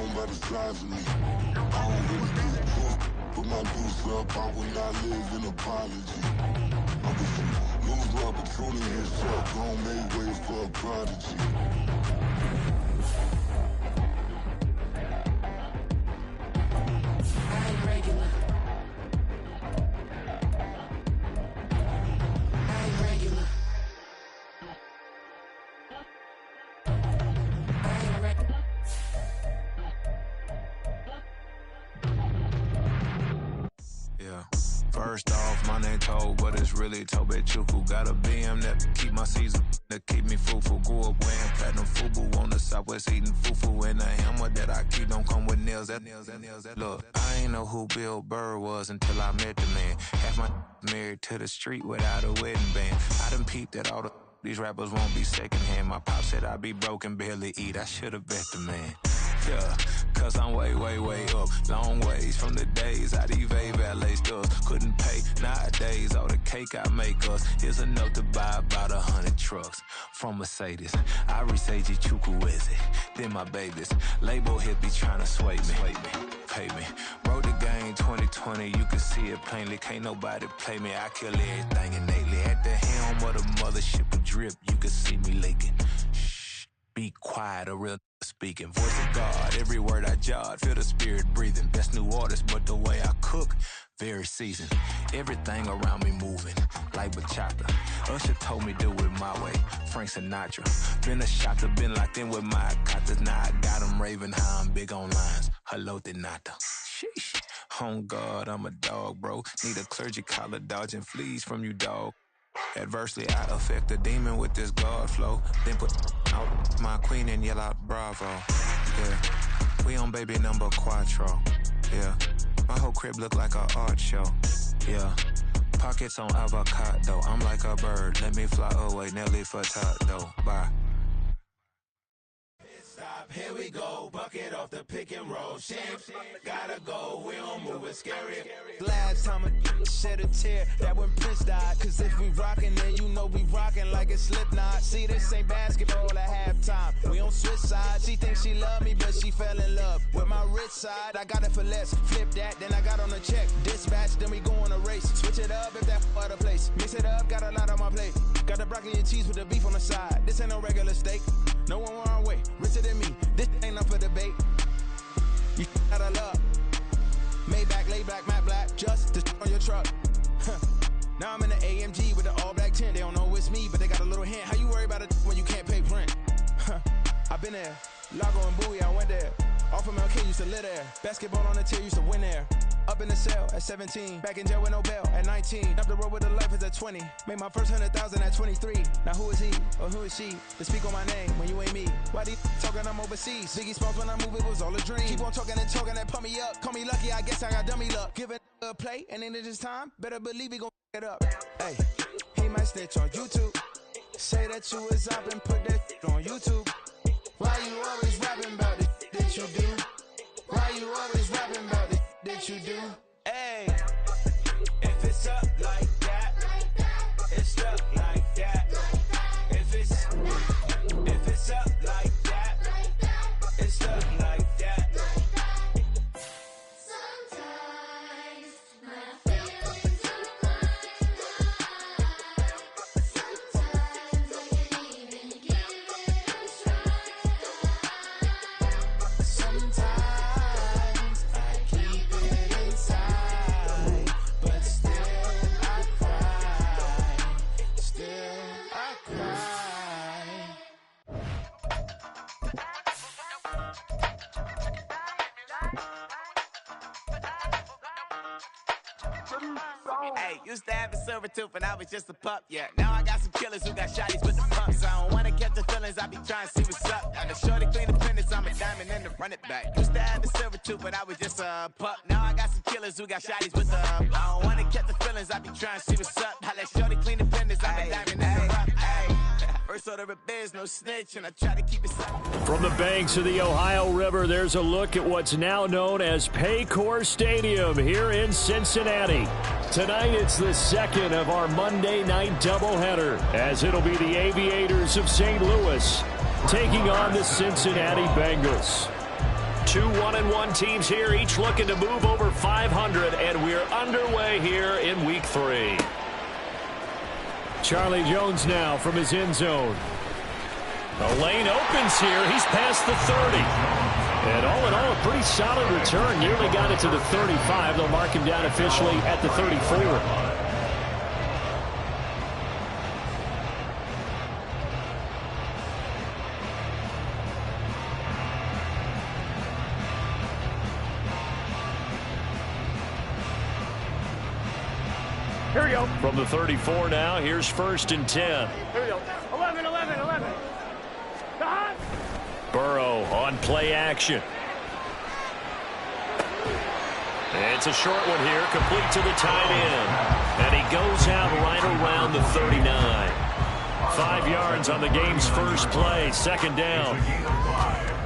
on by the size of me. I don't really give a fuck. Put my deuce up, I will not live in apology. I'm just lose opportunity and talk. Gon' make way for a prodigy. First off, my name Toad, but it's really Tobe Chuku. Got a BM that keep my season, that keep me fruitful. Grew up wearing platinum FUBU on the southwest eating fufu. And a hammer that I keep don't come with nails. Look, I ain't know who Bill Burr was until I met the man. Half my married to the street without a wedding band. I done peeped that all these rappers won't be secondhand. My pop said I'd be broken, barely eat. I should've bet the man. Yeah, cause I'm way up, long ways from the days I eBay valet stores couldn't pay. Nowadays, all the cake I make us is enough to buy about 100 trucks from Mercedes. I research Chukwueze, then my babies. Label hit be trying to sway me, pay me. Wrote the game 2020, you can see it plainly. Can't nobody play me, I kill everything innately. At the helm of the mothership with drip, you can see me leaking. Shh, be quiet, a real speaking. Voice of God, every word I jot, feel the spirit breathing. Best new artist, but the way I cook, very seasoned. Everything around me moving, like bachata. Usher told me do it my way, Frank Sinatra. Been a shotter, been locked in with my cotters. Now I got them raving how I'm big on lines. Hello, de nata. Sheesh. On God, I'm a dog, bro. Need a clergy collar, dodging fleas from you, dog. Adversely, I affect the demon with this God flow. Then put out my queen and yell out bravo. Yeah, we on baby number quattro. Yeah, my whole crib look like a art show. Yeah, pockets on avocado. I'm like a bird, let me fly away. Nelly Furtado, bye. Stop, here we go, bucket off the pick and roll. Champs, gotta go, we don't move it scary. Last time a shed a tear, that when Prince died. Cause if we rockin', then you know we rockin' like a Slipknot. See, this ain't basketball at halftime. We on switch sides. She thinks she love me, but she fell in love with my rich side. I got it for less, flip that, then I got on a check. Dispatch, then we go on a race. Switch it up if that other place. Mix it up, got a lot on my plate. Got the broccoli and cheese with the beef on the side. This ain't no regular steak. No one wrong way, richer than me. This ain't up for debate. You out of love. Maybach, lay back, matte black, just to on your truck. Now I'm in the AMG with the all black tint. They don't know it's me, but they got a little hint. How you worry about it when you can't pay rent? I've been there. Lago and Bowie, I went there. Off of MLK, used to live there. Basketball on the tier, used to win there. Up in the cell at 17. Back in jail with no bail at 19. Up the road with the life is at 20. Made my first 100,000 at 23. Now who is he or who is she to speak on my name when you ain't me? Why they talking I'm overseas? Ziggy Smalls when I move, it was all a dream. Keep on talking and pump me up. Call me lucky, I guess I got dummy luck. Give it a play, and then this time, better believe he gon' it up. Hey, he might snitch on YouTube. Say that you was up and put that on YouTube. Why you always rapping about it that you do? Why you always rapping about it that you do? Hey, if it's up like that, it's up like that. If it's up like that, it's up like that. Sometimes my feelings are blind. Sometimes I can't even give it a try. Sometimes I keep it inside, but still I cry. Still I cry. Hey, used to have a silver tooth and I was just a pup, yeah. Now I got some killers who got shotties with the pumps. I don't wanna catch the feelings, I be trying to see what's up. Now the shorty clean the penis, I'm a diamond and to run it back. Used to have a silver tooth, but I was just a pup. Now I got some killers who got shotties with the I don't wanna catch the feelings, I be trying to see what's up. I let shorty clean the penis, I'm a diamond and to run it. First order of biz, no snitch, and I try to keep it simple. From the banks of the Ohio River, there's a look at what's now known as Paycor Stadium here in Cincinnati. Tonight, it's the second of our Monday night doubleheader, as it'll be the Aviators of St. Louis taking on the Cincinnati Bengals. Two 1-1 teams here, each looking to move over 500, and we're underway here in Week 3. Charlie Jones now from his end zone. The lane opens here. He's past the 30. And all in all, a pretty solid return. Nearly got it to the 35. They'll mark him down officially at the 34. Here we go. From the 34 now, here's 1st and 10. Here we go. 11. Burrow on play action. It's a short one here, complete to the tight end. And he goes out right around the 39. 5 yards on the game's first play, 2nd down.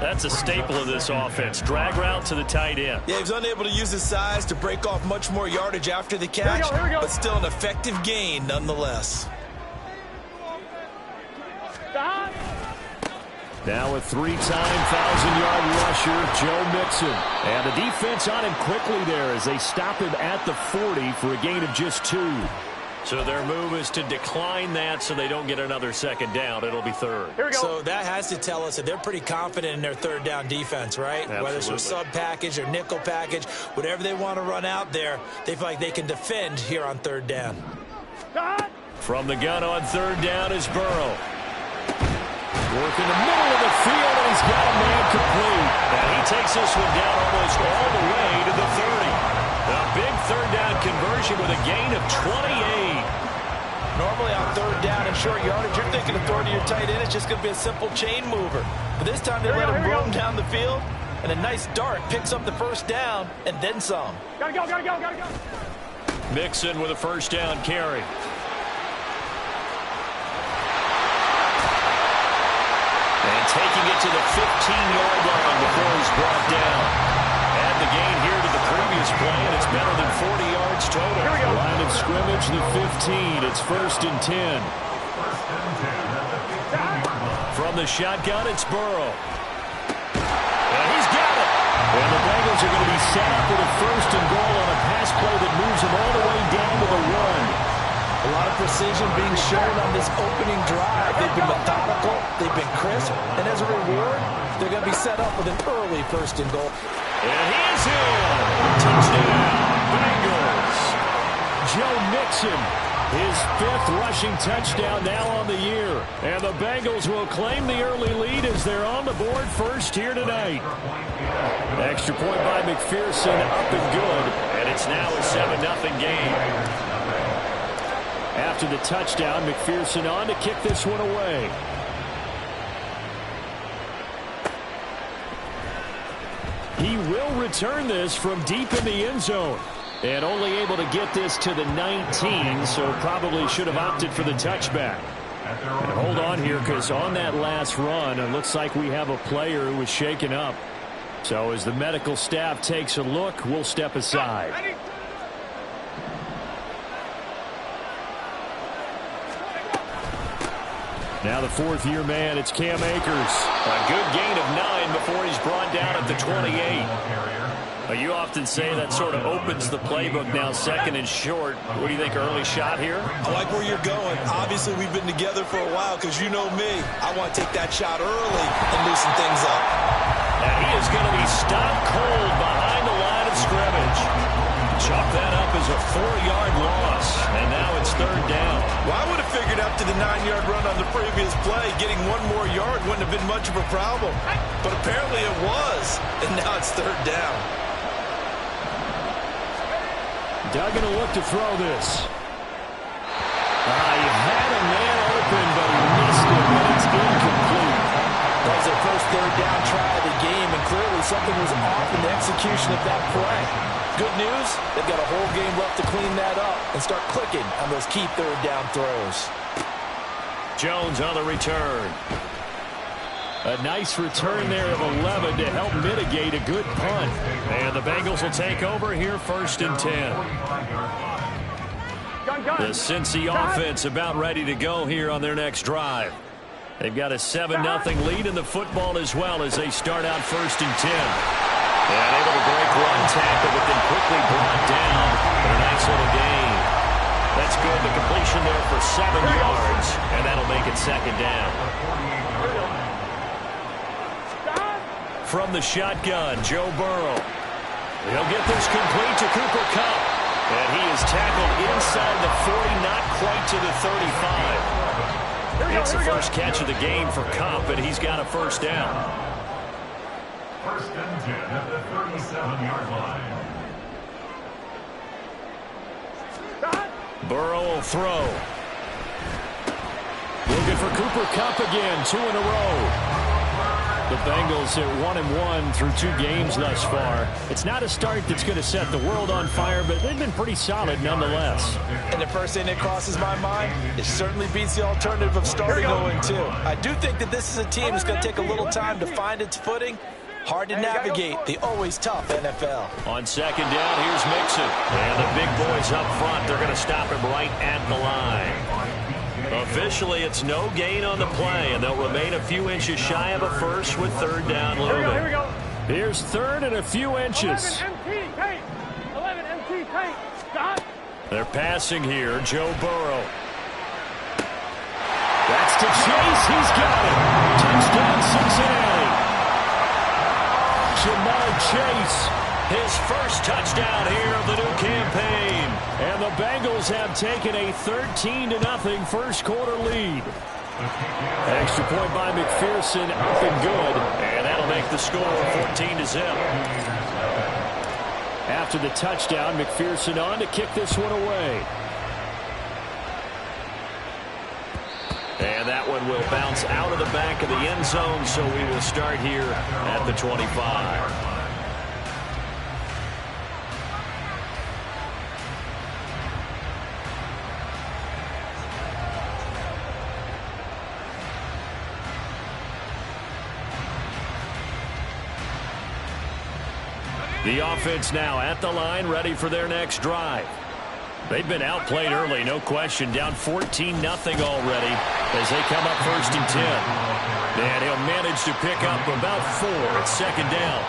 That's a staple of this offense. Drag route to the tight end. Yeah, he was unable to use his size to break off much more yardage after the catch, Here we go. but still an effective gain nonetheless. Now a 3-time 1,000-yard rusher, Joe Mixon. And the defense on him quickly there as they stop him at the 40 for a gain of just 2. So their move is to decline that so they don't get another 2nd down. It'll be 3rd. Here we go. So that has to tell us that they're pretty confident in their 3rd down defense, right? Absolutely. Whether it's a sub package or nickel package, whatever they want to run out there, they feel like they can defend here on 3rd down. From the gun on 3rd down is Burrow. Working the middle of the field, and he's got a man complete. And he takes this one down almost all the way to the 30. A big 3rd down conversion with a gain of 28. Normally on 3rd down and short yardage, you're thinking of throwing to your tight end. It's just going to be a simple chain mover. But this time they let him roam down the field, and a nice dart picks up the 1st down and then some. Gotta go. Mixon with a 1st down carry. And taking it to the 15-yard line before he's brought down. Add the gain here to the previous play, and it's better than 40 yards total. Line of scrimmage, the 15. It's 1st and 10. From the shotgun, it's Burrow. And he's got it. And the Bengals are going to be set up with a 1st and goal on a pass play that moves them all the way down to the 1. A lot of precision being shown on this opening drive. They've been methodical, they've been crisp, and as a reward, they're going to be set up with an early 1st and goal. And he is in. Touchdown, Bengals. Joe Mixon, his 5th rushing touchdown now on the year. And the Bengals will claim the early lead as they're on the board first here tonight. Extra point by McPherson, up and good. And it's now a 7-0 game. After the touchdown, McPherson on to kick this one away. He will return this from deep in the end zone. And only able to get this to the 19, so probably should have opted for the touchback. And hold on here, because on that last run, it looks like we have a player who was shaken up. So as the medical staff takes a look, we'll step aside. Now the 4th-year man, it's Cam Akers. A good gain of 9 before he's brought down at the 28. You often say that sort of opens the playbook now, 2nd and short. What do you think, early shot here? I like where you're going. Obviously, we've been together for a while because you know me. I want to take that shot early and loosen things up. And he is going to be stopped cold behind the line of scrimmage. Chalk that up as a 4-yard loss, and now it's 3rd down. Well, I would have figured after the 9-yard run on the previous play, getting 1 more yard wouldn't have been much of a problem. But apparently it was, and now it's 3rd down. Doug going to look to throw this. He had a man open, but he missed it, and it's incomplete. That was their first 3rd down try of the game, and clearly something was off in the execution of that play. Good news, they've got a whole game left to clean that up and start clicking on those key 3rd down throws. Jones on the return. A nice return there of 11 to help mitigate a good punt. And the Bengals will take over here 1st and 10. The Cincy offense about ready to go here on their next drive. They've got a 7-0 lead in the football as well as they start out 1st and 10. And able to break one tackle, but then quickly brought down. But a nice little gain. That's good. The completion there for 7 yards, and that'll make it second down. From the shotgun, Joe Burrow. He'll get this complete to Cooper Kupp. And he is tackled inside the 40, not quite to the 35. It's the first catch of the game for Kupp, and he's got a first down. First and 10 at the 37-yard line. Burrow will throw. Looking for Cooper Kupp again, 2 in a row. The Bengals at 1-1 through 2 games thus far. It's not a start that's going to set the world on fire, but they've been pretty solid nonetheless. And the first thing that crosses my mind, it certainly beats the alternative of starting 0-2. I do think that this is a team that's going to take a little time to find its footing. Hard to navigate the always tough NFL. On second down, here's Mixon. And the big boys up front, they're going to stop him right at the line. Officially, it's no gain on the play, and they'll remain a few inches shy of a first with third down looming. Here we go. Here's third and a few inches. 11 MT tank. Stop. They're passing here, Joe Burrow. That's to Chase. He's got it. Touchdown, Cincinnati. Jamar Chase, his first touchdown here of the new campaign. And the Bengals have taken a 13-0 first quarter lead. Extra point by McPherson, up and good. And that'll make the score 14-0. After the touchdown, McPherson on to kick this one away. And that one will bounce out of the back of the end zone, so we will start here at the 25. The offense now at the line, ready for their next drive. They've been outplayed early, no question. Down 14-0 already as they come up first and 10. And he'll manage to pick up about 4 at second down.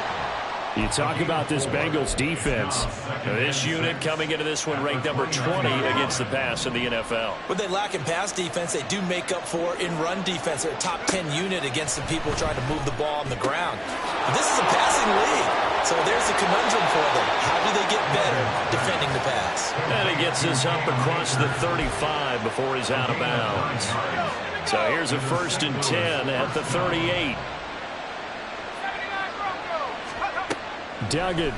You talk about this Bengals defense. This unit coming into this one ranked number 20 against the pass in the NFL. What they lack in pass defense, they do make up for in run defense. They're a top 10 unit against the people trying to move the ball on the ground. But this is a passing league, so there's a conundrum for them. How do they get better defending the pass? And he gets this up across the 35 before he's out of bounds. So here's a first and 10 at the 38. Duggan.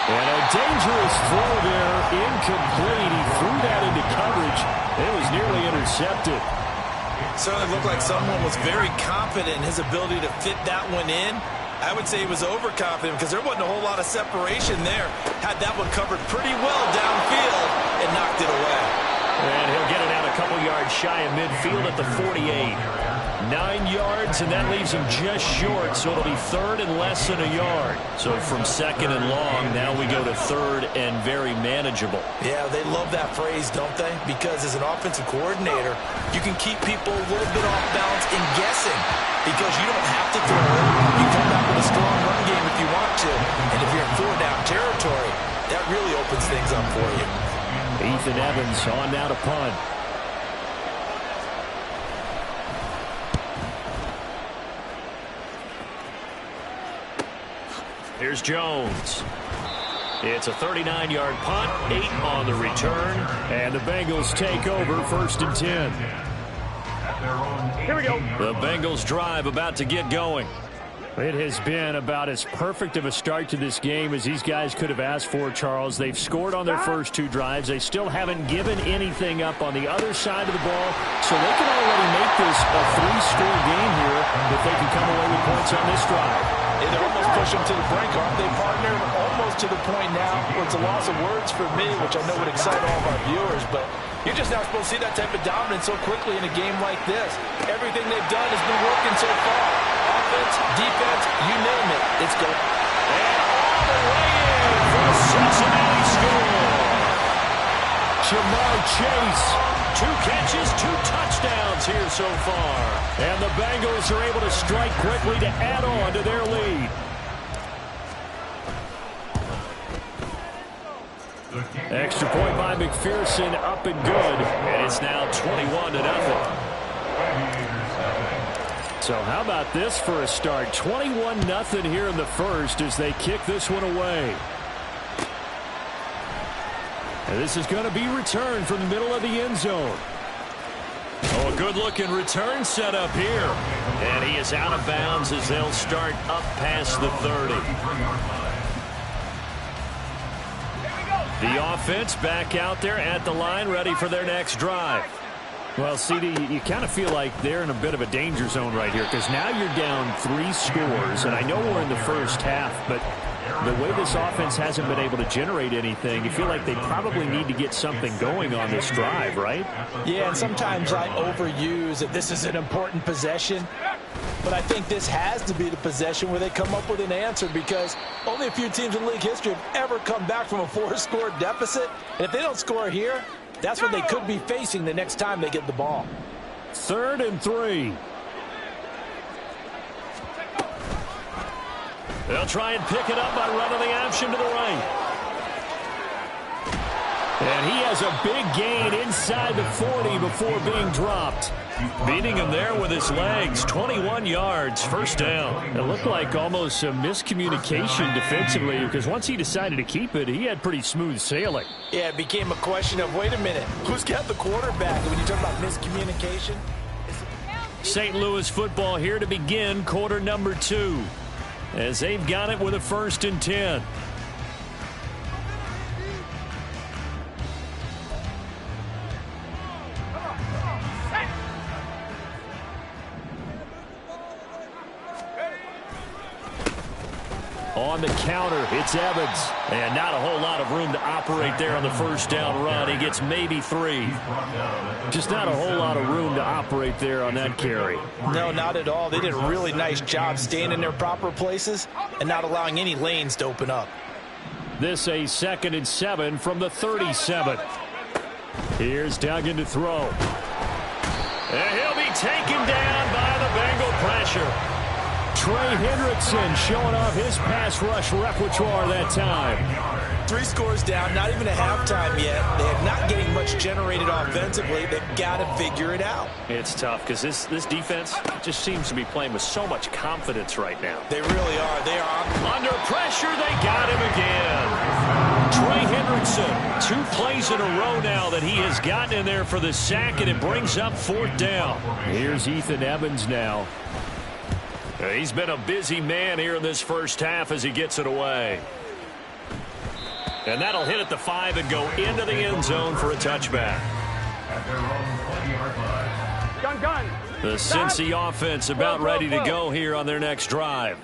And a dangerous throw there, incomplete. He threw that into coverage. It was nearly intercepted. Certainly looked like someone was very confident in his ability to fit that one in. I would say he was overconfident because there wasn't a whole lot of separation there. Had that one covered pretty well downfield and knocked it away. And he'll get it out a couple yards shy of midfield at the 48. 9 yards, and that leaves him just short, so it'll be third and less than a yard. So from second and long, now we go to third and very manageable. Yeah, they love that phrase, don't they? Because as an offensive coordinator, you can keep people a little bit off balance and guessing because you don't have to throw it. You come back with a strong run game if you want to, and if you're in 4-down territory, that really opens things up for you. Ethan Evans on now to punt. Here's Jones. It's a 39-yard punt, 8 on the return, and the Bengals take over first and 10. Here we go. The Bengals drive about to get going. It has been about as perfect of a start to this game as these guys could have asked for, Charles. They've scored on their first 2 drives. They still haven't given anything up on the other side of the ball, so they can already make this a 3-score game here if they can come away with points on this drive. They're almost pushing to the brink, aren't they, partner? Almost to the point now where it's a loss of words for me, which I know would excite all of our viewers, but you're just not supposed to see that type of dominance so quickly in a game like this. Everything they've done has been working so far. Offense, defense, you name it, it's going. And all the way in for a Cincinnati score. Jamar Chase. 2 catches, 2 touchdowns here so far. And the Bengals are able to strike quickly to add on to their lead. Extra point by McPherson, up and good. And it's now 21-0. So how about this for a start? 21-0 here in the first as they kick this one away. And this is going to be returned from the middle of the end zone. Oh, a good-looking return set up here. And he is out of bounds as they'll start up past the 30. The offense back out there at the line, ready for their next drive. Well, CD, you kind of feel like they're in a bit of a danger zone right here because now you're down 3 scores, and I know we're in the first half, but the way this offense hasn't been able to generate anything, you feel like they probably need to get something going on this drive, right? Yeah, and sometimes I overuse that this is an important possession, but I think this has to be the possession where they come up with an answer because only a few teams in league history have ever come back from a 4-score deficit, and if they don't score here, that's what they could be facing the next time they get the ball. 3rd and 3. They'll try and pick it up by running the option to the right. And he has a big gain inside the 40 before being dropped. Beating him there with his legs. 21 yards, first down. It looked like almost a miscommunication defensively because once he decided to keep it, he had pretty smooth sailing. Yeah, it became a question of, wait a minute, who's got the quarterback? And when you talk about miscommunication. St. Louis football here to begin quarter number 2. As they've got it with a 1st and 10. On the counter, it's Evans. And not a whole lot of room to operate there on the first down run. He gets maybe 3. Just not a whole lot of room to operate there on that carry. No, not at all. They did a really nice job staying in their proper places and not allowing any lanes to open up. This a 2nd and 7 from the 37. Here's Duggan to throw. And he'll be taken down by the Bengal pressure. Trey Hendrickson showing off his pass rush repertoire that time. 3 scores down, not even a halftime yet. They're not getting much generated offensively. They've got to figure it out. It's tough because this defense just seems to be playing with so much confidence right now. They really are. They are under pressure. They got him again. Trey Hendrickson, 2 plays in a row now that he has gotten in there for the sack, and it brings up 4th down. Here's Ethan Evans now. He's been a busy man here in this first half as he gets it away. And that'll hit at the 5 and go into the end zone for a touchback. The Cincy offense about ready to go here on their next drive.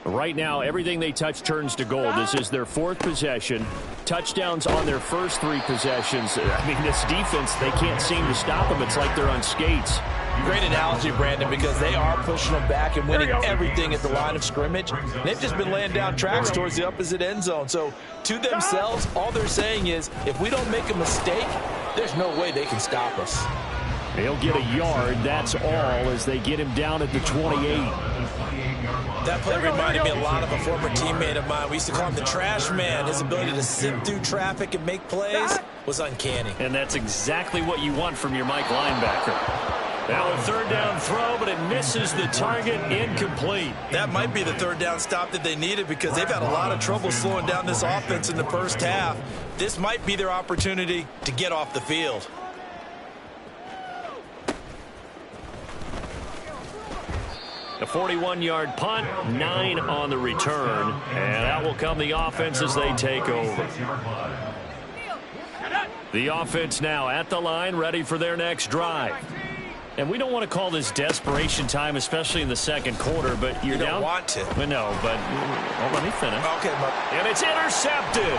Right now, everything they touch turns to gold. This is their 4th possession. Touchdowns on their first 3 possessions. I mean, this defense, they can't seem to stop them. It's like they're on skates. Great analogy, Brandon, because they are pushing them back and winning everything at the line of scrimmage. They've just been laying down tracks towards the opposite end zone. So to themselves, all they're saying is, if we don't make a mistake, there's no way they can stop us. They'll get a yard, that's all, as they get him down at the 28. That play reminded me a lot of a former teammate of mine. We used to call him the trash man. His ability to sit through traffic and make plays was uncanny. And that's exactly what you want from your Mike linebacker. Now a 3rd down throw, but it misses the target, incomplete. That might be the 3rd down stop that they needed because they've had a lot of trouble slowing down this offense in the first half. This might be their opportunity to get off the field. A 41-yard punt, 9 on the return, and out will come the offense as they take over. The offense now at the line, ready for their next drive. And we don't want to call this desperation time, especially in the second quarter, but you're down. You don't want to. Well, no, but let me finish. Okay, and it's intercepted.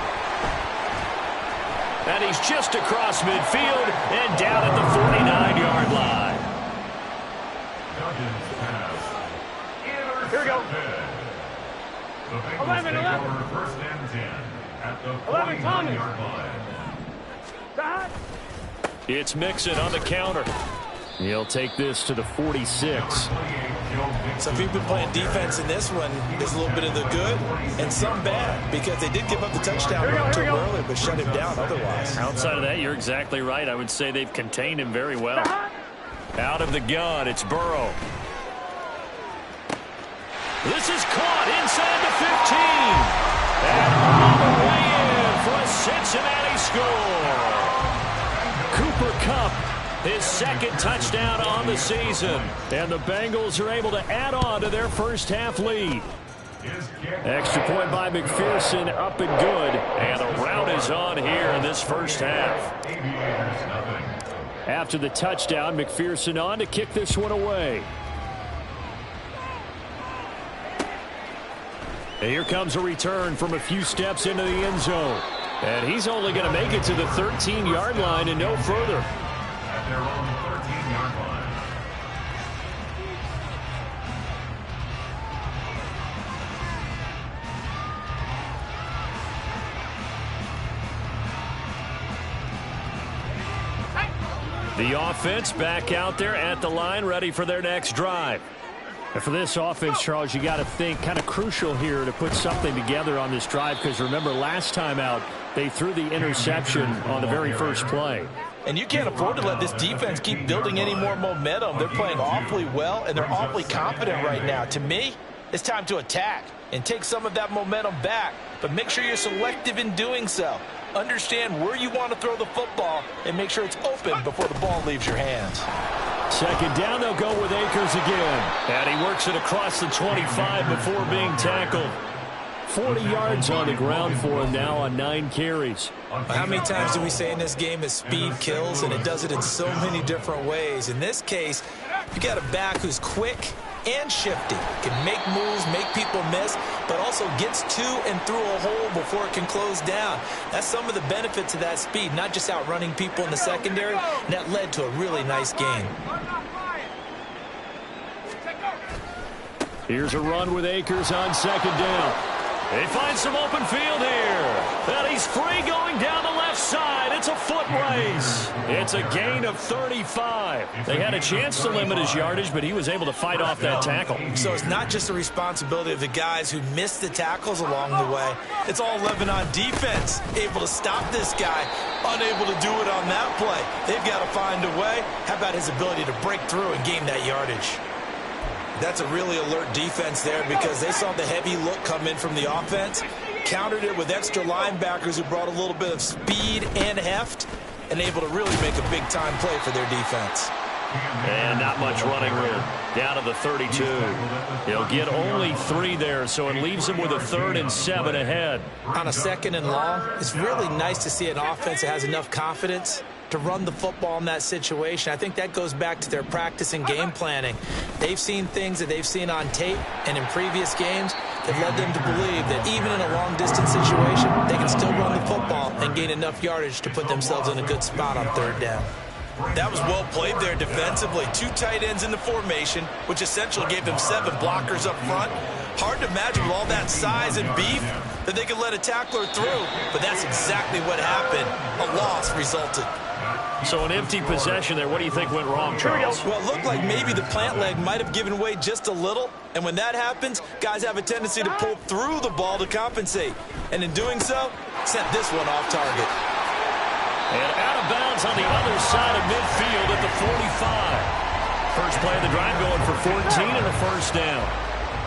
And he's just across midfield and down at the 49-yard line. Here we go. 11. 11, Tommy. It's Mixon on the counter. He'll take this to the 46. So if you've been playing defense in this one, there's a little bit of the good and some bad, because they did give up the touchdown run to him earlier, but shut him down otherwise. Outside of that, you're exactly right. I would say they've contained him very well. Out of the gun, it's Burrow. This is caught inside the 15. And on the way in for a Cincinnati score. Cooper Kupp, his second touchdown on the season. And the Bengals are able to add on to their first half lead. Extra point by McPherson, up and good. And the rout is on here in this first half. After the touchdown, McPherson on to kick this one away. And here comes a return from a few steps into the end zone. And he's only going to make it to the 13-yard line and no further. At their own 13-yard line. The offense back out there at the line, ready for their next drive. And for this offense, Charles, you got to think kind of crucial here to put something together on this drive, because remember last time out, they threw the interception on the very first play. And you can't afford to let this defense keep building any more momentum. They're playing awfully well, and they're awfully confident right now. To me, it's time to attack and take some of that momentum back, but make sure you're selective in doing so. Understand where you want to throw the football and make sure it's open before the ball leaves your hands. Second down, they'll go with Akers again. And he works it across the 25 before being tackled. 40 yards on the ground for him now on 9 carries. How many times do we say in this game that speed kills, and it does it in so many different ways? In this case, you got a back who's quick and shifty, can make moves, make people miss, but also gets to and through a hole before it can close down. That's some of the benefits of that speed, not just outrunning people in the secondary, and that led to a really nice game. Here's a run with Akers on second down. They find some open field here. And he's free going down the left side. It's a foot race. It's a gain of 35. They had a chance to limit his yardage, but he was able to fight off that tackle. So it's not just the responsibility of the guys who missed the tackles along the way. It's all 11 on defense, able to stop this guy, unable to do it on that play. They've got to find a way. How about his ability to break through and gain that yardage? That's a really alert defense there, because they saw the heavy look come in from the offense, countered it with extra linebackers who brought a little bit of speed and heft, and able to really make a big-time play for their defense. And not much running room. Down to the 32. He'll get only 3 there, so it leaves him with a 3rd and 7 ahead. On a 2nd and long, it's really nice to see an offense that has enough confidence to run the football in that situation. I think that goes back to their practice and game planning. They've seen things that they've seen on tape and in previous games that led them to believe that even in a long-distance situation, they can still run the football and gain enough yardage to put themselves in a good spot on 3rd down. That was well played there defensively. 2 tight ends in the formation, which essentially gave them 7 blockers up front. Hard to imagine with all that size and beef that they could let a tackler through, but that's exactly what happened. A loss resulted. So an empty possession there. What do you think went wrong, Charles? Well, it looked like maybe the plant leg might have given way just a little, and when that happens, guys have a tendency to pull through the ball to compensate, and in doing so, sent this one off target. And out of bounds on the other side of midfield at the 45. First play of the drive going for 14 and a first down.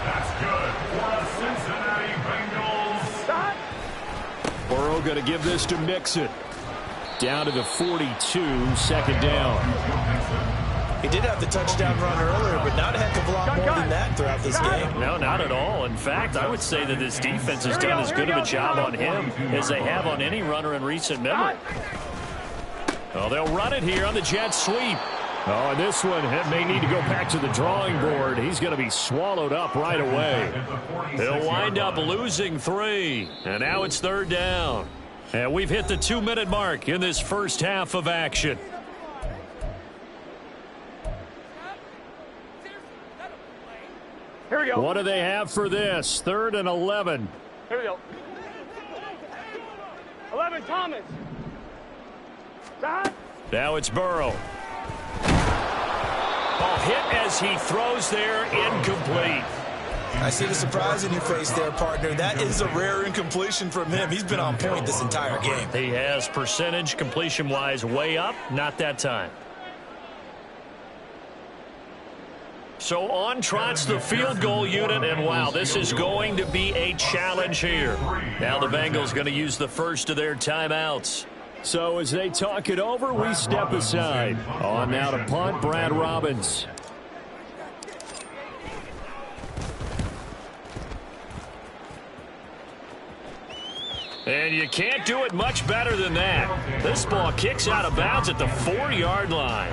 That's good for the Cincinnati Bengals. Burrow going to give this to Mixon. Down to the 42, 2nd down. He did have the touchdown run earlier, but not a heck of a lot more than that throughout this game. No, not at all. In fact, I would say that this defense has done as good of a job on him as they have on any runner in recent memory. Oh, they'll run it here on the jet sweep. Oh, and this one may need to go back to the drawing board. He's going to be swallowed up right away. He'll wind up losing 3. And now it's 3rd down. And we've hit the 2-minute mark in this first half of action. Here we go. What do they have for this? 3rd and 11. Here we go. 11, Thomas. Now it's Burrow. Ball hit as he throws there, incomplete. I see the surprise in your face there, partner. That is a rare incompletion from him. He's been on point this entire game. He has percentage completion-wise way up, not that time. So on trots the field goal unit, and wow, this is going to be a challenge here. Now the Bengals going to use the first of their timeouts. So as they talk it over, we step aside. On now to punt, Brad Robbins. And you can't do it much better than that. This ball kicks out of bounds at the 4-yard line.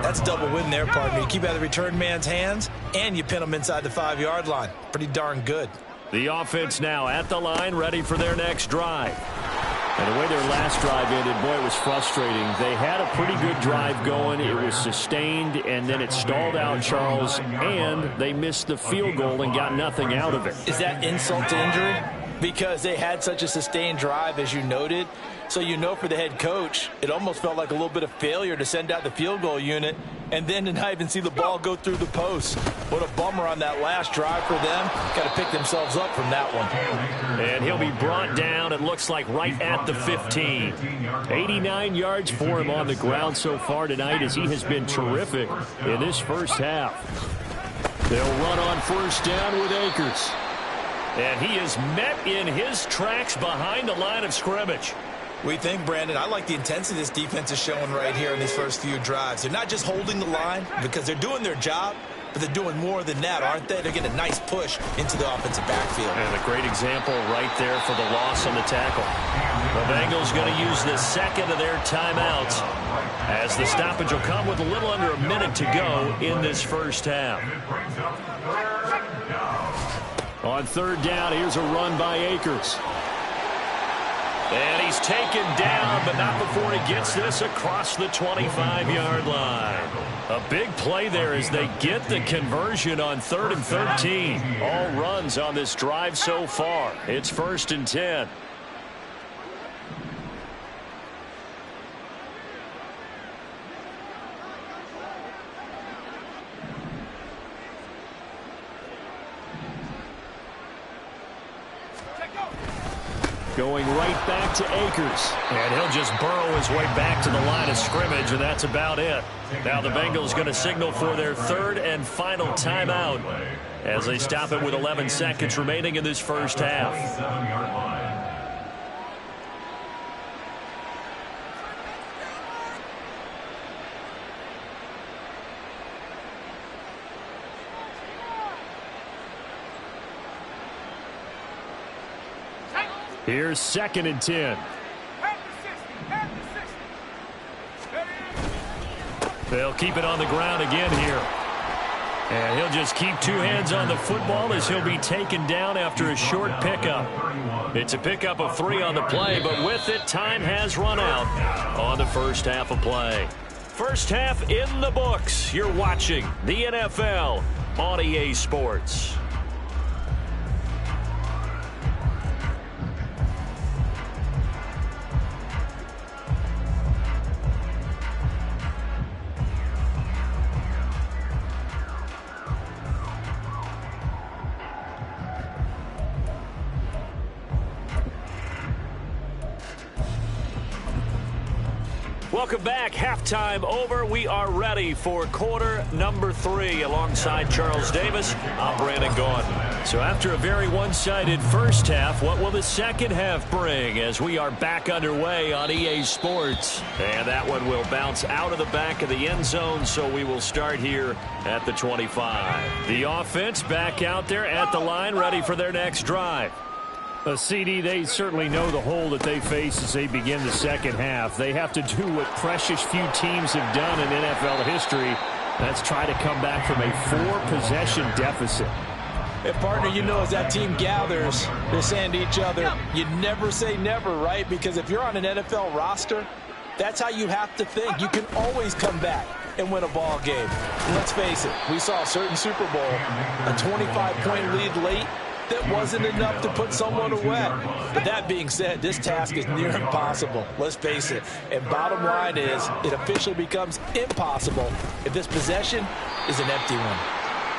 That's double win there, partner. You keep out of the return man's hands, and you pin them inside the 5-yard line. Pretty darn good. The offense now at the line, ready for their next drive. And the way their last drive ended, boy, it was frustrating. They had a pretty good drive going. It was sustained, and then it stalled out, Charles, and they missed the field goal and got nothing out of it. Is that insult to injury? Because they had such a sustained drive, as you noted. So you know for the head coach, it almost felt like a little bit of failure to send out the field goal unit and then to not even see the ball go through the post. What a bummer on that last drive for them. Got to pick themselves up from that one. And he'll be brought down, it looks like, right at the 15. 89 yards for him on the ground so far tonight as he has been terrific in this first half. They'll run on first down with Akers. And he is met in his tracks behind the line of scrimmage. We think, Brandon, I like the intensity this defense is showing right here in these first few drives. They're not just holding the line because they're doing their job, but they're doing more than that, aren't they? They're getting a nice push into the offensive backfield. And a great example right there for the loss on the tackle. The Bengals going to use the second of their timeouts as the stoppage will come with a little under a minute to go in this first half. On third down, here's a run by Akers. And he's taken down, but not before he gets this across the 25-yard line. A big play there as they get the conversion on 3rd and 13. All runs on this drive so far. It's 1st and 10. Going right back to Akers. And he'll just burrow his way back to the line of scrimmage, and that's about it. Now the Bengals going to signal for their third and final timeout as they stop it with 11 seconds remaining in this first half. Here's 2nd and 10. They'll keep it on the ground again here. And he'll just keep two hands on the football as he'll be taken down after a short pickup. It's a pickup of 3 on the play, but with it, time has run out on the first half of play. First half in the books. You're watching the NFL on EA Sports. Welcome back. Halftime over. We are ready for quarter number 3 alongside Charles Davis. I'm Brandon Gaudin. So after a very one-sided first half, what will the second half bring as we are back underway on EA Sports? And that one will bounce out of the back of the end zone, so we will start here at the 25. The offense back out there at the line, ready for their next drive. CD, they certainly know the hole that they face as they begin the second half. They have to do what precious few teams have done in NFL history. That's try to come back from a 4-possession deficit. Hey, partner, you know as that team gathers, they're saying to each other, you never say never, right? Because if you're on an NFL roster, that's how you have to think. You can always come back and win a ball game. And let's face it, we saw a certain Super Bowl, a 25-point lead late. that wasn't enough to put someone away. But that being said, this task is near impossible. Let's face it. And bottom line is, it officially becomes impossible if this possession is an empty one.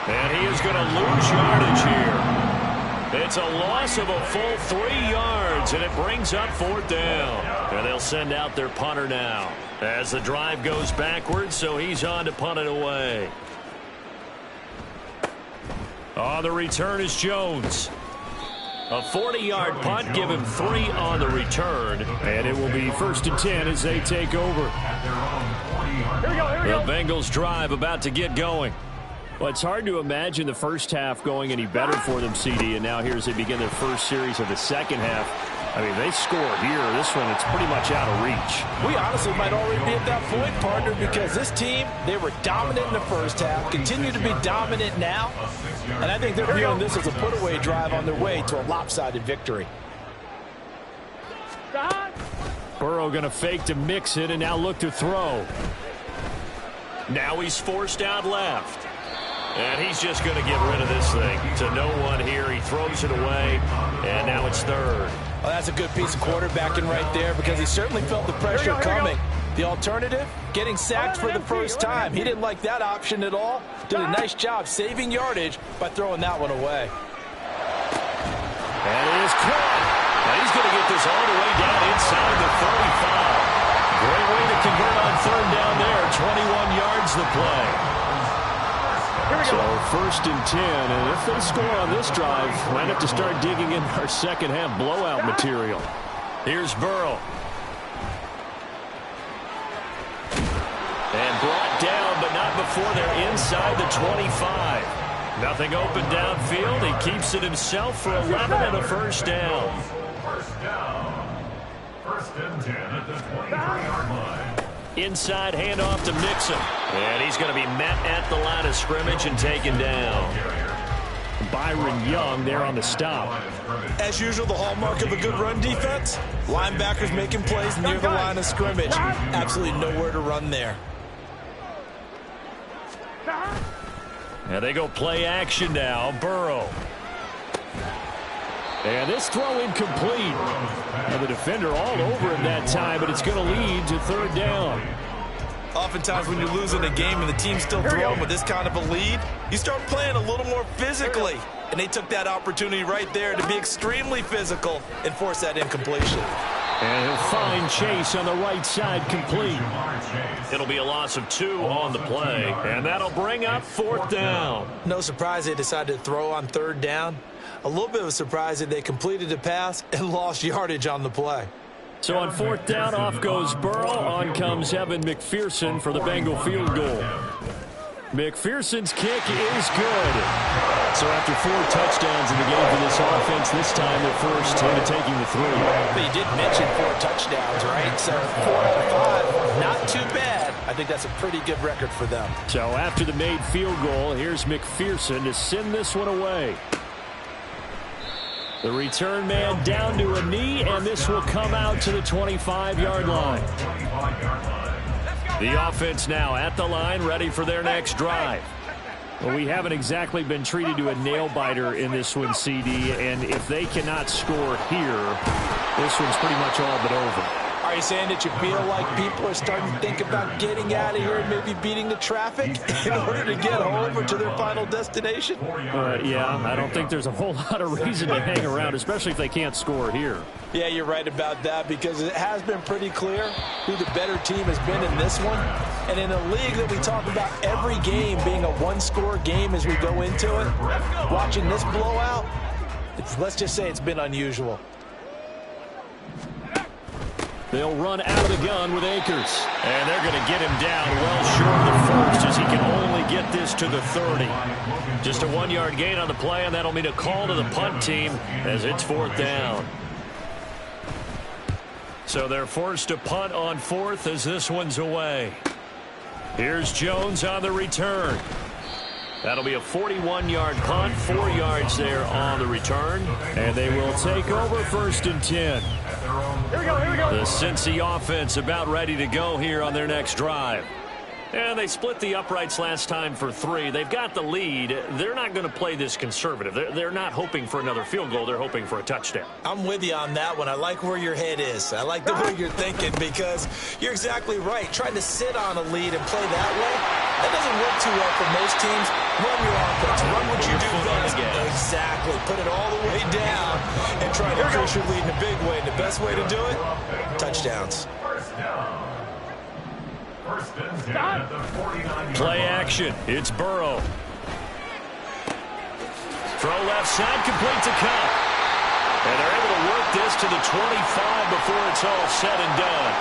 And he is going to lose yardage here. It's a loss of a full 3 yards, and it brings up 4th down. And they'll send out their punter now as the drive goes backwards, so he's on to punt it away. On the return is Jones. A 40-yard punt, give him 3 on the return, and it will be 1st and 10 as they take over. The Bengals drive about to get going. Well, it's hard to imagine the first half going any better for them, CD, and now here as they begin their first series of the second half. I mean, they score here. This one, it's pretty much out of reach. We honestly might already be at that point, partner, because this team, they were dominant in the first half, continue to be dominant now, and I think they're viewing this as a put-away drive on their way to a lopsided victory. Burrow going to fake to mix it and now look to throw. Now he's forced out left. And he's just going to get rid of this thing to no one here. He throws it away, and now it's 3rd. Well, that's a good piece of quarterbacking right there because he certainly felt the pressure coming. The alternative, getting sacked for the first time. He didn't like that option at all. Did a nice job saving yardage by throwing that one away. And it is caught. Now he's going to get this all the way down inside the 35. Great way to convert on 3rd down there. 21 yards the play. So 1st and 10, and if they score on this drive, might have to start digging in our second half blowout material. Here's Burrow. And brought down, but not before they're inside the 25. Nothing open downfield. He keeps it himself for 11 and a 1st down. 1st and 10 at the 23-yard line. Inside handoff to Mixon. And he's going to be met at the line of scrimmage and taken down. Byron Young there on the stop. As usual, the hallmark of a good run defense, linebackers making plays near the line of scrimmage. Absolutely nowhere to run there. And they go play action now. Burrow. And this throw incomplete. And the defender all over him that time, but it's going to lead to 3rd down. Oftentimes when you're losing a game and the team's still throwing with this kind of a lead, you start playing a little more physically. And they took that opportunity right there to be extremely physical and force that incompletion. And he'll find Chase on the right side complete. It'll be a loss of 2 on the play, and that'll bring up 4th down. No surprise they decided to throw on 3rd down. A little bit of a surprise that they completed the pass and lost yardage on the play. So on 4th down, off goes Burrow. On comes Evan McPherson for the Bengal field goal. McPherson's kick is good. So after 4 touchdowns in the game for this offense, this time they're forced into taking the 3. But you did mention 4 touchdowns, right? So 4 out of 5, not too bad. I think that's a pretty good record for them. So after the made field goal, here's McPherson to send this one away. The return man down to a knee, and this will come out to the 25-yard line. The offense now at the line, ready for their next drive. Well, we haven't exactly been treated to a nail-biter in this one, CD, and if they cannot score here, this one's pretty much all but over. Are you saying that you feel like people are starting to think about getting out of here and maybe beating the traffic in order to get home to their final destination? Yeah, I don't think there's a whole lot of reason to hang around, especially if they can't score here. Yeah, you're right about that because it has been pretty clear who the better team has been in this one. And in a league that we talk about every game being a one-score game as we go into it, watching this blowout, let's just say it's been unusual. They'll run out of the gun with Akers. And they're going to get him down well short of the 1st as he can only get this to the 30. Just a 1-yard gain on the play, and that'll mean a call to the punt team as it's 4th down. So they're forced to punt on 4th as this one's away. Here's Jones on the return. That'll be a 41-yard punt, 4 yards there on the return. And they will take over 1st and 10. Here we go. The Cincy offense about ready to go here on their next drive. And they split the uprights last time for 3. They've got the lead. They're not going to play this conservative. They're not hoping for another field goal. They're hoping for a touchdown. I'm with you on that one. I like where your head is. I like the way you're thinking because you're exactly right. Trying to sit on a lead and play that way, that doesn't work too well for most teams. Run your offense. Run what you do best. Exactly. Put it all the way down and try to push your lead in a big way. And the best way to do it, touchdowns. Play action. It's Burrow. Throw left side, complete to Cup. And they're able to work this to the 25 before it's all said and done.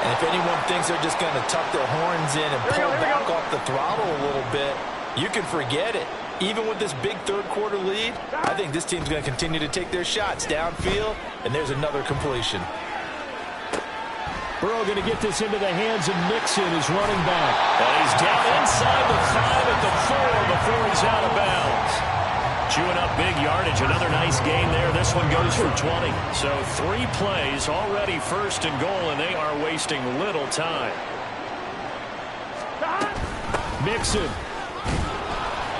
And if anyone thinks they're just going to tuck their horns in and pull back off the throttle a little bit, you can forget it. Even with this big third-quarter lead, I think this team's going to continue to take their shots downfield, and there's another completion. Burrow going to get this into the hands of Mixon, his running back. And he's down inside the 5 at the 4 before he's out of bounds. Chewing up big yardage. Another nice gain there. This one goes for 20. So 3 plays already first and goal, and they are wasting little time. Mixon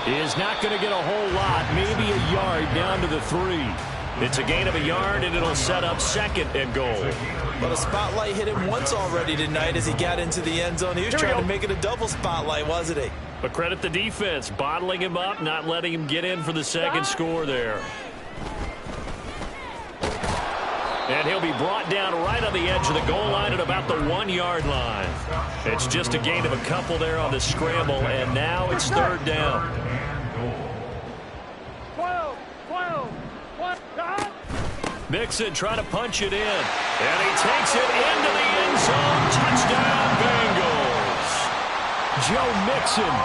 is not going to get a whole lot. Maybe a yard down to the 3. It's a gain of a yard, and it'll set up second and goal. But a spotlight hit him once already tonight as he got into the end zone. He was trying to make it a double spotlight, wasn't he? But credit the defense, bottling him up, not letting him get in for the second score there. And he'll be brought down right on the edge of the goal line at about the 1-yard line. It's just a gain of a couple there on the scramble, and now it's third down. 12. Mixon trying to punch it in. And he takes it into the end zone. Touchdown, Bengals. Joe Mixon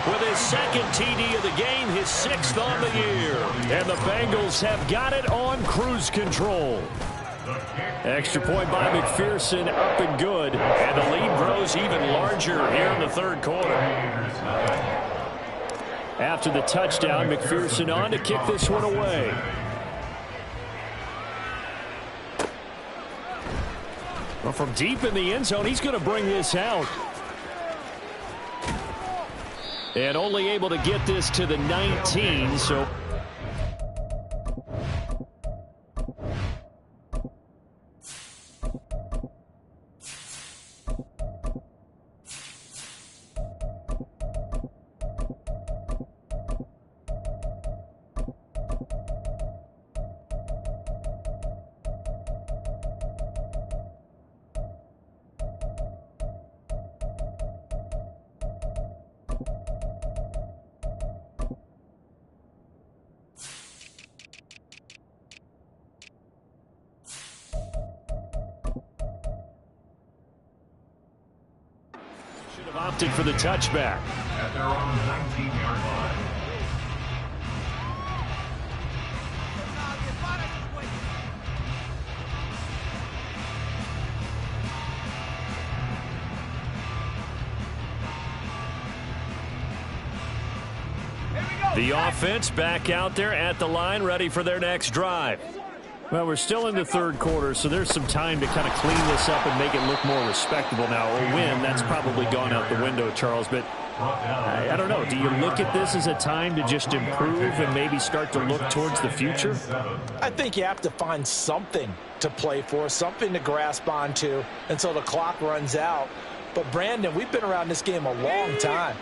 with his second TD of the game, his 6th on the year. And the Bengals have got it on cruise control. Extra point by McPherson, up and good. And the lead grows even larger here in the third quarter. After the touchdown, McPherson on to kick this one away. Well, from deep in the end zone, he's going to bring this out. And only able to get this to the 19, so... opted for the touchback. At their own 19-yard line. The offense back out there at the line, ready for their next drive. Well, we're still in the third quarter, so there's some time to kind of clean this up and make it look more respectable now. A win, that's probably gone out the window, Charles, but I don't know. Do you look at this as a time to just improve and maybe start to look towards the future? I think you have to find something to play for, something to grasp onto until the clock runs out. But, Brandon, we've been around this game a long time.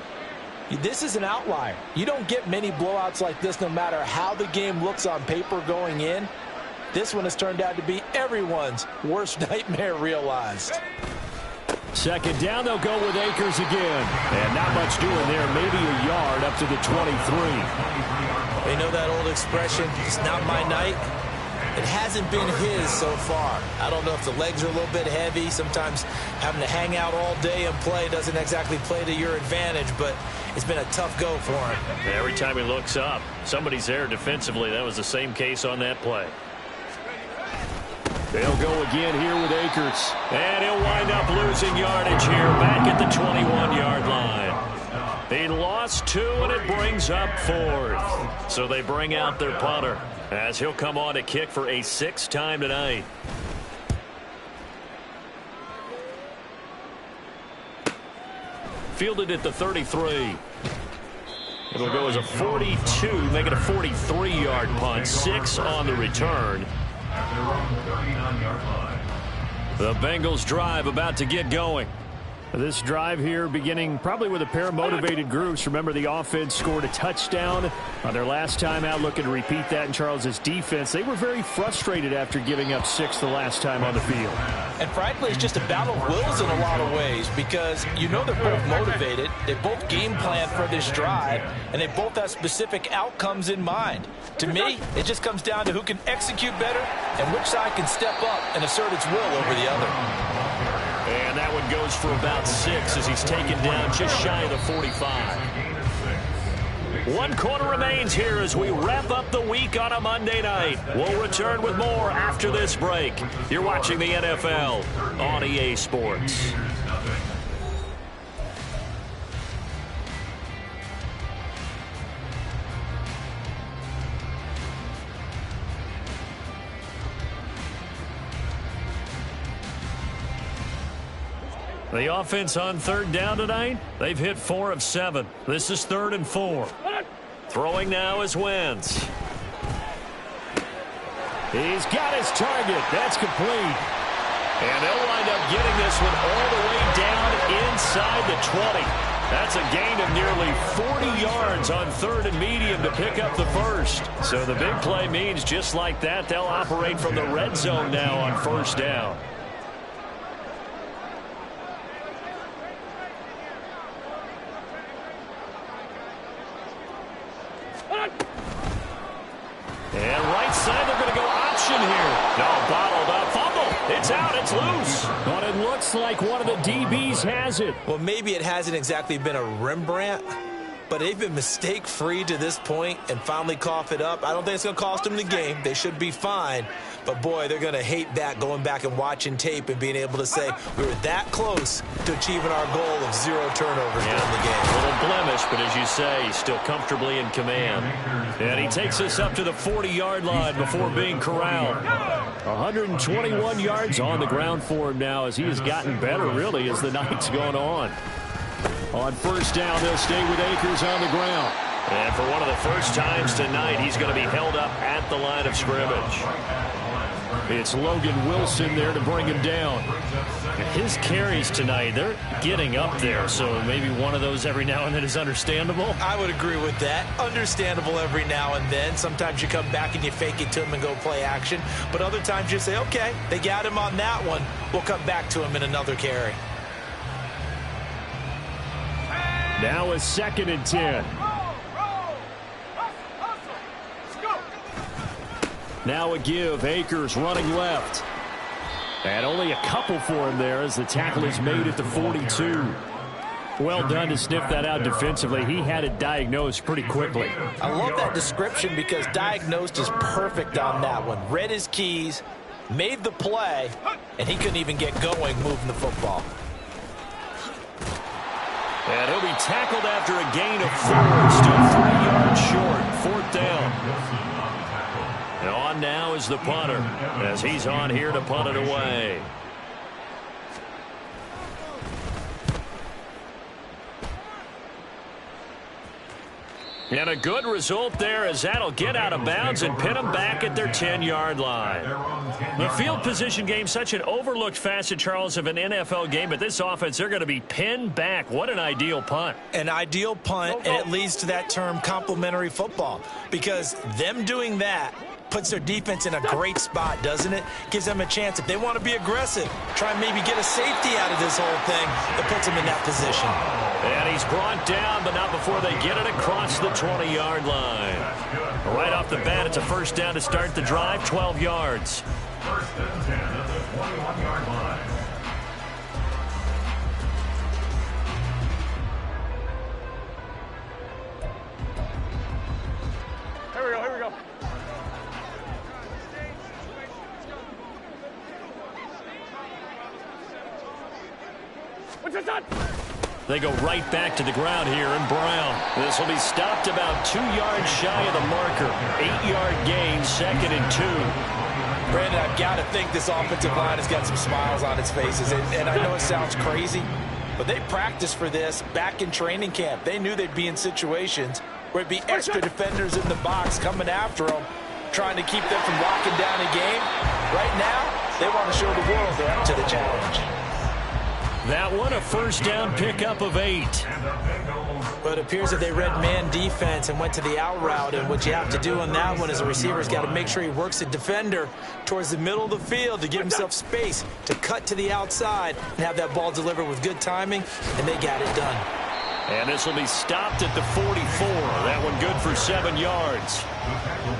This is an outlier. You don't get many blowouts like this no matter how the game looks on paper going in. This one has turned out to be everyone's worst nightmare realized. Second down, they'll go with Akers again. And not much doing there, maybe a yard up to the 23. You know that old expression, it's not my night? It hasn't been his so far. I don't know if the legs are a little bit heavy. Sometimes having to hang out all day and play doesn't exactly play to your advantage, but it's been a tough go for him. Every time he looks up, somebody's there defensively. That was the same case on that play. They'll go again here with Akers. And he'll wind up losing yardage here back at the 21-yard line. They lost 2, and it brings up 4th. So they bring out their punter as he'll come on to kick for a 6th time tonight. fielded at the 33. It'll go as a 42, make it a 43-yard punt. 6 on the return. The Bengals drive about to get going. This drive here beginning probably with a pair of motivated groups. Remember, the offense scored a touchdown on their last time out, looking to repeat that in Charles' defense. They were very frustrated after giving up 6 the last time on the field. And frankly, it's just a battle of wills in a lot of ways because you know they're both motivated. They both game plan for this drive, and they both have specific outcomes in mind. To me, it just comes down to who can execute better and which side can step up and assert its will over the other. And that one goes for about 6 as he's taken down just shy of the 45. 1 quarter remains here as we wrap up the week on a Monday night. We'll return with more after this break. You're watching the NFL on EA Sports. The offense on 3rd down tonight, they've hit 4 of 7. This is 3rd and 4. Throwing now is Wentz. He's got his target. That's complete. And they'll wind up getting this one all the way down inside the 20. That's a gain of nearly 40 yards on 3rd and medium to pick up the first. So the big play means just like that, they'll operate from the red zone now on 1st down. And right side, they're going to go option here. No, bottled up. Fumble. It's out. It's loose. But it looks like one of the DBs has it. Well, maybe it hasn't exactly been a Rembrandt, but they've been mistake-free to this point and finally cough it up. I don't think it's going to cost them the game. They should be fine. But, boy, they're going to hate that going back and watching tape and being able to say we were that close to achieving our goal of 0 turnovers during the game. A little blemish, but as you say, he's still comfortably in command. And he takes us up to the 40-yard line before being corralled. 121 yards on the ground for him now as he has gotten better, really, as the night's gone on. On 1st down, they'll stay with Akers on the ground. And for one of the first times tonight, he's going to be held up at the line of scrimmage. It's Logan Wilson there to bring him down. His carries tonight, they're getting up there, so maybe one of those every now and then is understandable. I would agree with that. Understandable every now and then. Sometimes you come back and you fake it to him and go play action. But other times you say, okay, they got him on that one. We'll come back to him in another carry. Now a 2nd and 10. Now a give. Akers running left. And only a couple for him there as the tackle is made at the 42. Well done to sniff that out defensively. He had it diagnosed pretty quickly. I love that description because diagnosed is perfect on that one. Read his keys, made the play, and he couldn't even get going moving the football. And he'll be tackled after a gain of 4. Still 3 yards short. 4th down. And on now is the punter as he's on here to punt it away. And a good result there as that'll get out of bounds and pin them back at their 10-yard line. The field position game, such an overlooked facet, Charles, of an NFL game, but this offense, they're going to be pinned back. What an ideal punt. An ideal punt, and it leads to that term complementary football, because them doing that puts their defense in a great spot, doesn't it? Gives them a chance, if they want to be aggressive, try and maybe get a safety out of this whole thing that puts them in that position. And he's brought down, but not before they get it across the 20-yard line. Right off the bat, it's a 1st down to start the drive, 12 yards. 1st and 10 at the 21-yard line. Here we go. What's this on? They go right back to the ground here, and Brown. This will be stopped about 2 yards shy of the marker. 8-yard gain, 2nd and 2. Brandon, I've got to think this offensive line has got some smiles on its faces. And I know it sounds crazy, But they practiced for this back in training camp. They knew they'd be in situations where it'd be extra defenders in the box coming after them, trying to keep them from locking down a game. Right now, they want to show the world they're up to the challenge. That one, a first down pickup of 8. But it appears that they read man defense and went to the out route, and what you have to do on that one is a receiver's got to make sure he works the defender towards the middle of the field to give himself space to cut to the outside and have that ball delivered with good timing, and they got it done. And this will be stopped at the 44. That one good for 7 yards.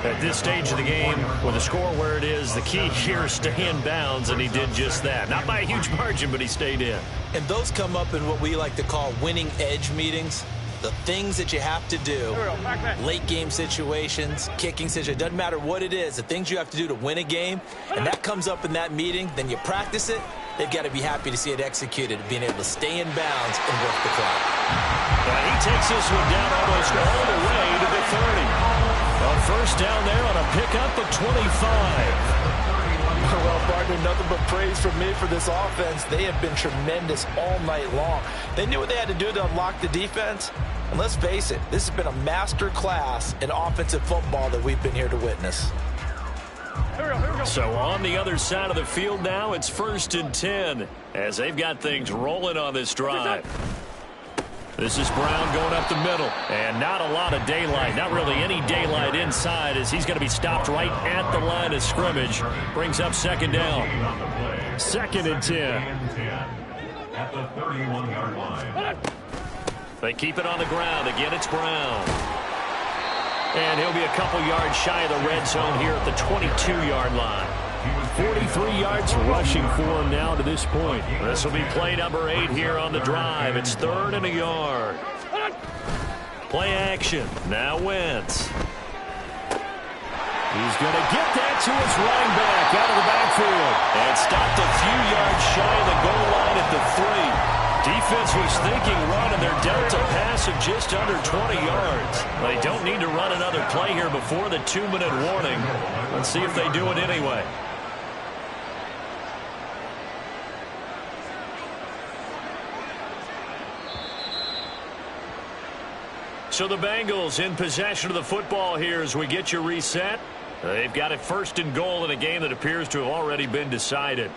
At this stage of the game, with the score where it is, the key here is stay in bounds, and he did just that. Not by a huge margin, but he stayed in. And those come up in what we like to call winning edge meetings. The things that you have to do, late game situations, kicking situations, doesn't matter what it is, the things you have to do to win a game, and that comes up in that meeting, then you practice it, they've got to be happy to see it executed, being able to stay in bounds and work the clock. And he takes this one down almost all the way to the 30. On first down there on a pickup of 25. Well, partner, nothing but praise from me for this offense. They have been tremendous all night long. They knew what they had to do to unlock the defense. And let's face it, this has been a master class in offensive football that we've been here to witness. So on the other side of the field now, it's 1st and 10 as they've got things rolling on this drive. This is Brown going up the middle, and not a lot of daylight, not really any daylight inside, as he's going to be stopped right at the line of scrimmage. Brings up 2nd down. 2nd and 10. At the 31-yard line. They keep it on the ground. Again, it's Brown. And he'll be a couple yards shy of the red zone here at the 22-yard line. 43 yards rushing for him now to this point. This will be play number 8 here on the drive. It's 3rd and a yard. Play action. Now Wentz. He's going to get that to his running back out of the backfield. And stopped a few yards shy of the goal line at the 3. Defense was thinking run, and they're dealt a pass of just under 20 yards. They don't need to run another play here before the 2-minute warning. Let's see if they do it anyway. So the Bengals in possession of the football here as we get you reset. They've got it 1st and goal in a game that appears to have already been decided.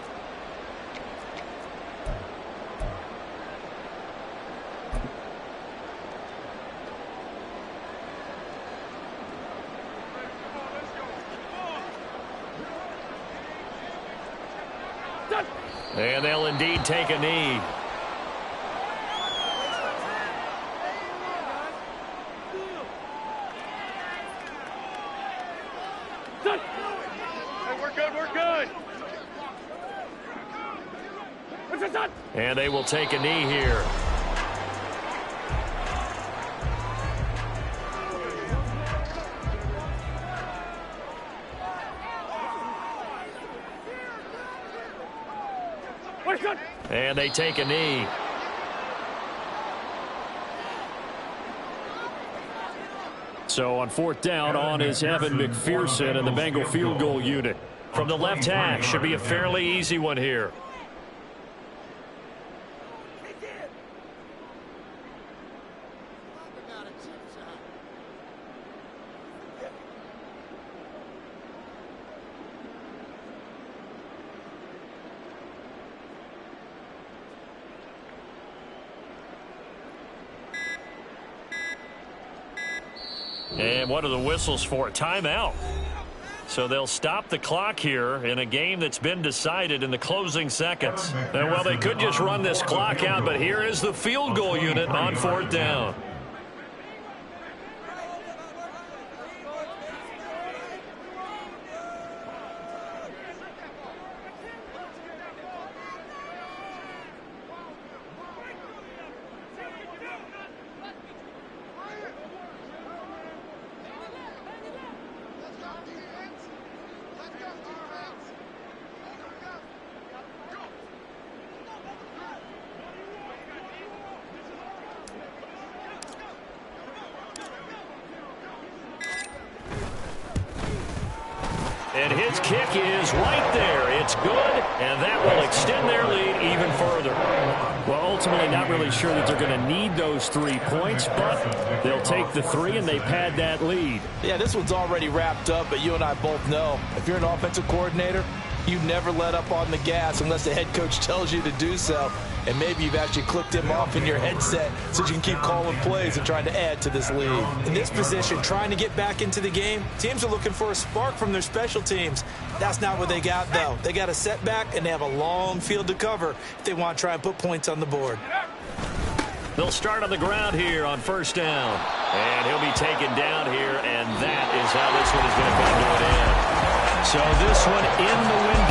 And they'll indeed take a knee. And they will take a knee here. And they take a knee. So on 4th down, on is Evan McPherson and the Bengal field goal unit. From the left hash, should be a fairly easy one here. And what are the whistles for? Timeout. So they'll stop the clock here in a game that's been decided in the closing seconds. And well, they could just run this clock out, but here is the field goal unit on 4th down. And his kick is right there. It's good, and that will extend their lead even further. Well, ultimately not really sure that they're going to need those 3 points, but they'll take the 3 and they pad that lead. Yeah, this one's already wrapped up, but you and I both know if you're an offensive coordinator, you never let up on the gas unless the head coach tells you to do so. And maybe you've actually clicked him off in your headset so you can keep calling plays and trying to add to this lead. In this position, trying to get back into the game, teams are looking for a spark from their special teams. That's not what they got, though. They got a setback, and they have a long field to cover if they want to try and put points on the board. They'll start on the ground here on first down. And he'll be taken down here, and that is how this one is going to come to an end. So this one in the win.